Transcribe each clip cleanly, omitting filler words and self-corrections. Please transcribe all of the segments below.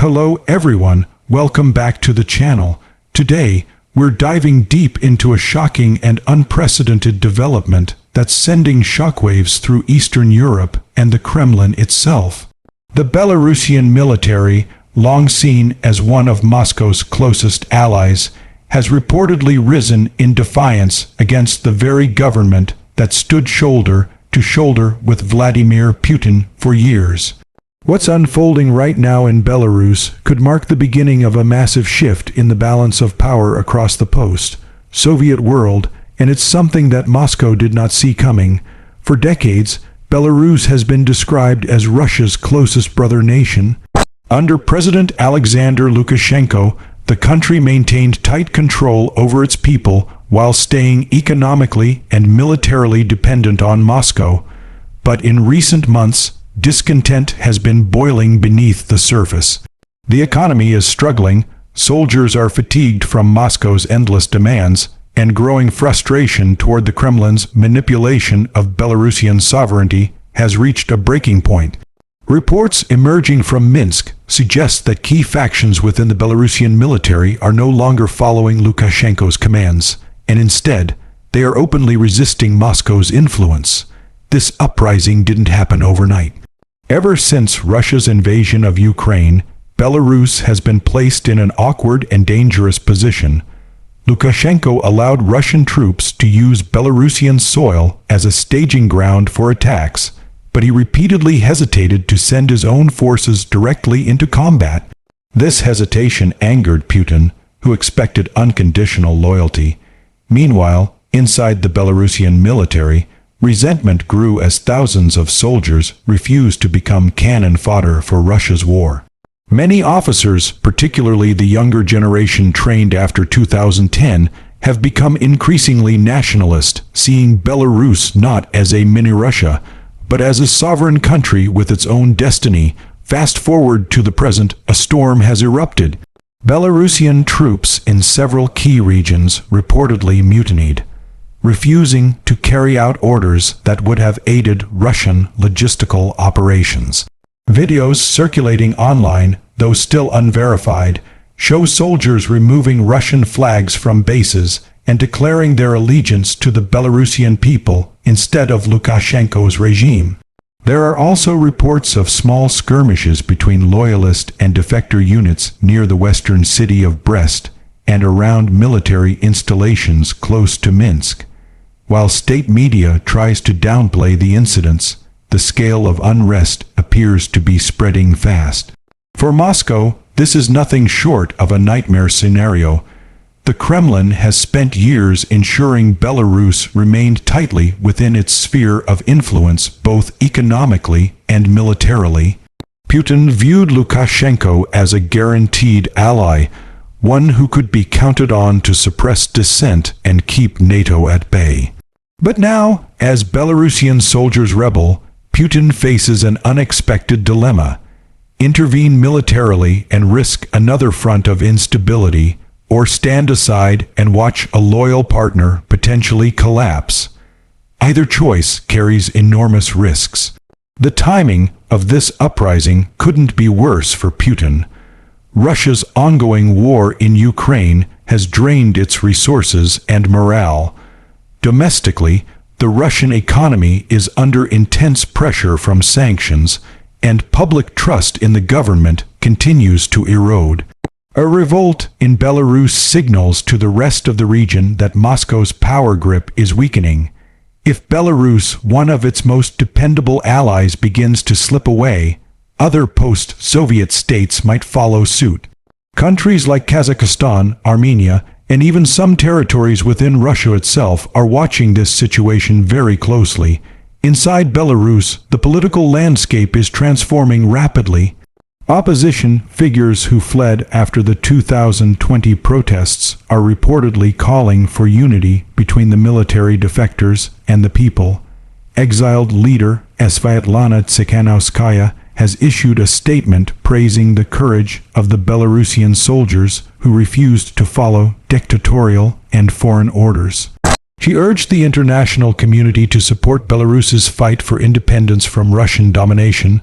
Hello everyone, welcome back to the channel. Today, we're diving deep into a shocking and unprecedented development that's sending shockwaves through Eastern Europe and the Kremlin itself. The Belarusian military, long seen as one of Moscow's closest allies, has reportedly risen in defiance against the very government that stood shoulder to shoulder with Vladimir Putin for years. What's unfolding right now in Belarus could mark the beginning of a massive shift in the balance of power across the post-Soviet world, and it's something that Moscow did not see coming. For decades, Belarus has been described as Russia's closest brother nation. Under President Alexander Lukashenko, the country maintained tight control over its people while staying economically and militarily dependent on Moscow. But in recent months, discontent has been boiling beneath the surface. The economy is struggling, soldiers are fatigued from Moscow's endless demands, and growing frustration toward the Kremlin's manipulation of Belarusian sovereignty has reached a breaking point. Reports emerging from Minsk suggest that key factions within the Belarusian military are no longer following Lukashenko's commands, and instead, they are openly resisting Moscow's influence. This uprising didn't happen overnight. Ever since Russia's invasion of Ukraine, Belarus has been placed in an awkward and dangerous position. Lukashenko allowed Russian troops to use Belarusian soil as a staging ground for attacks, but he repeatedly hesitated to send his own forces directly into combat. This hesitation angered Putin, who expected unconditional loyalty. Meanwhile, inside the Belarusian military, resentment grew as thousands of soldiers refused to become cannon fodder for Russia's war. Many officers, particularly the younger generation trained after 2010, have become increasingly nationalist, seeing Belarus not as a mini-Russia, but as a sovereign country with its own destiny. Fast forward to the present, a storm has erupted. Belarusian troops in several key regions reportedly mutinied, refusing to carry out orders that would have aided Russian logistical operations. Videos circulating online, though still unverified, show soldiers removing Russian flags from bases and declaring their allegiance to the Belarusian people instead of Lukashenko's regime. There are also reports of small skirmishes between loyalist and defector units near the western city of Brest and around military installations close to Minsk. While state media tries to downplay the incidents, the scale of unrest appears to be spreading fast. For Moscow, this is nothing short of a nightmare scenario. The Kremlin has spent years ensuring Belarus remained tightly within its sphere of influence both economically and militarily. Putin viewed Lukashenko as a guaranteed ally, one who could be counted on to suppress dissent and keep NATO at bay. But now, as Belarusian soldiers rebel, Putin faces an unexpected dilemma: intervene militarily and risk another front of instability, or stand aside and watch a loyal partner potentially collapse. Either choice carries enormous risks. The timing of this uprising couldn't be worse for Putin. Russia's ongoing war in Ukraine has drained its resources and morale. Domestically, the Russian economy is under intense pressure from sanctions, and public trust in the government continues to erode. A revolt in Belarus signals to the rest of the region that Moscow's power grip is weakening. If Belarus, one of its most dependable allies, begins to slip away, other post-Soviet states might follow suit. Countries like Kazakhstan, Armenia, and even some territories within Russia itself are watching this situation very closely. Inside Belarus, the political landscape is transforming rapidly. Opposition figures who fled after the 2020 protests are reportedly calling for unity between the military defectors and the people. Exiled leader Sviatlana Tsikhanouskaya has issued a statement praising the courage of the Belarusian soldiers who refused to follow dictatorial and foreign orders. She urged the international community to support Belarus's fight for independence from Russian domination,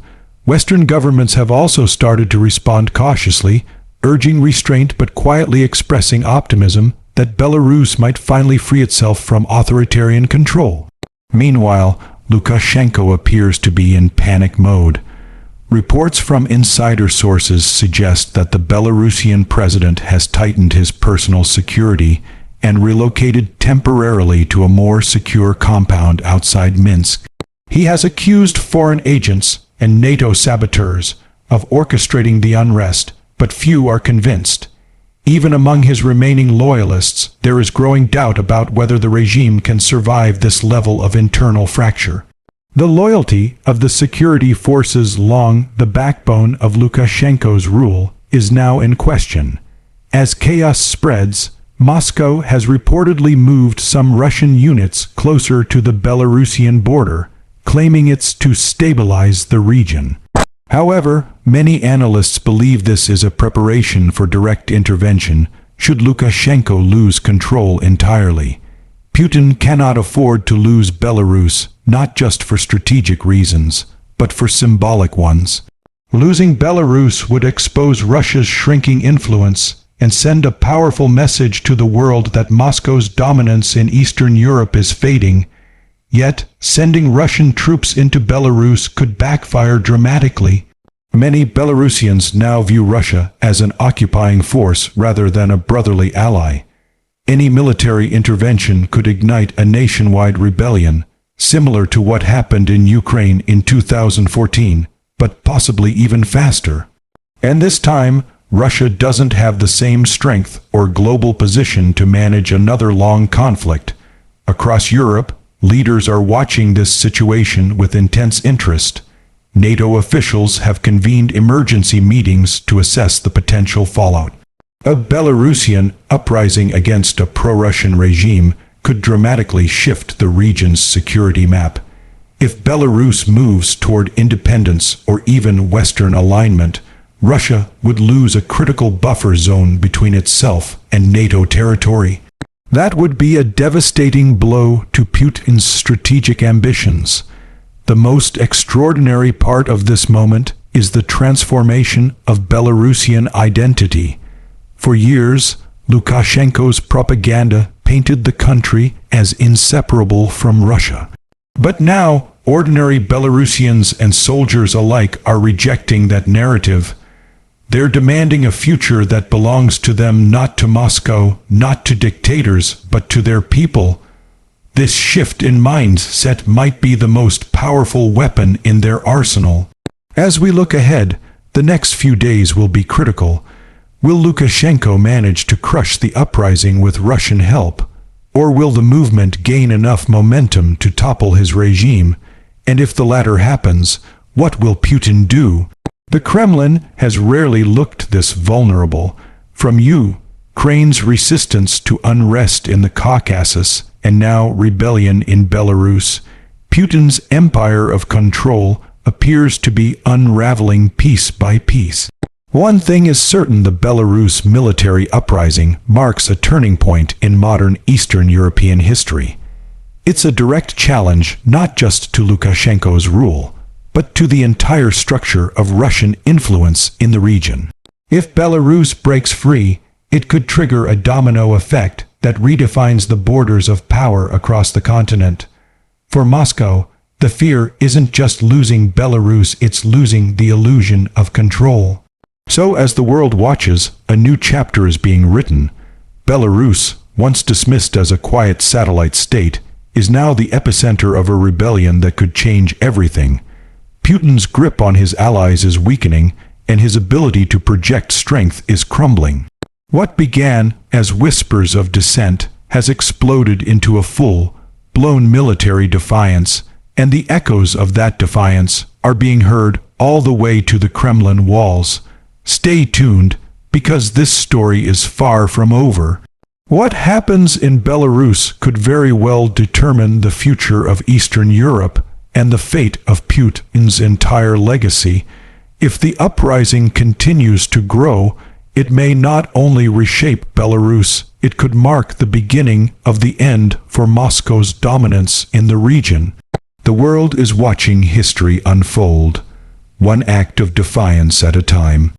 Western governments have also started to respond cautiously, urging restraint but quietly expressing optimism that Belarus might finally free itself from authoritarian control. Meanwhile, Lukashenko appears to be in panic mode. Reports from insider sources suggest that the Belarusian president has tightened his personal security and relocated temporarily to a more secure compound outside Minsk. He has accused foreign agents and NATO saboteurs of orchestrating the unrest, but few are convinced. Even among his remaining loyalists, there is growing doubt about whether the regime can survive this level of internal fracture. The loyalty of the security forces, long the backbone of Lukashenko's rule, is now in question. As chaos spreads, Moscow has reportedly moved some Russian units closer to the Belarusian border, claiming it's to stabilize the region. However, many analysts believe this is a preparation for direct intervention should Lukashenko lose control entirely. Putin cannot afford to lose Belarus, not just for strategic reasons, but for symbolic ones. Losing Belarus would expose Russia's shrinking influence and send a powerful message to the world that Moscow's dominance in Eastern Europe is fading. Yet, sending Russian troops into Belarus could backfire dramatically. Many Belarusians now view Russia as an occupying force rather than a brotherly ally. Any military intervention could ignite a nationwide rebellion, similar to what happened in Ukraine in 2014, but possibly even faster. And this time, Russia doesn't have the same strength or global position to manage another long conflict. Across Europe, leaders are watching this situation with intense interest. NATO officials have convened emergency meetings to assess the potential fallout. A Belarusian uprising against a pro-Russian regime could dramatically shift the region's security map. If Belarus moves toward independence or even Western alignment, Russia would lose a critical buffer zone between itself and NATO territory. That would be a devastating blow to Putin's strategic ambitions. The most extraordinary part of this moment is the transformation of Belarusian identity. For years, Lukashenko's propaganda painted the country as inseparable from Russia. But now, ordinary Belarusians and soldiers alike are rejecting that narrative. They're demanding a future that belongs to them, not to Moscow, not to dictators, but to their people. This shift in mindset might be the most powerful weapon in their arsenal. As we look ahead, the next few days will be critical. Will Lukashenko manage to crush the uprising with Russian help? Or will the movement gain enough momentum to topple his regime? And if the latter happens, what will Putin do? The Kremlin has rarely looked this vulnerable. From Ukraine's resistance to unrest in the Caucasus and now rebellion in Belarus, Putin's empire of control appears to be unraveling piece by piece. One thing is certain: the Belarus military uprising marks a turning point in modern Eastern European history. It's a direct challenge not just to Lukashenko's rule, but to the entire structure of Russian influence in the region. If Belarus breaks free, it could trigger a domino effect that redefines the borders of power across the continent. For Moscow, the fear isn't just losing Belarus, it's losing the illusion of control. So as the world watches, a new chapter is being written. Belarus, once dismissed as a quiet satellite state, is now the epicenter of a rebellion that could change everything. Putin's grip on his allies is weakening, and his ability to project strength is crumbling. What began as whispers of dissent has exploded into a full-blown military defiance, and the echoes of that defiance are being heard all the way to the Kremlin walls. Stay tuned, because this story is far from over. What happens in Belarus could very well determine the future of Eastern Europe and the fate of Putin's entire legacy. If the uprising continues to grow, it may not only reshape Belarus, it could mark the beginning of the end for Moscow's dominance in the region. The world is watching history unfold. one act of defiance at a time.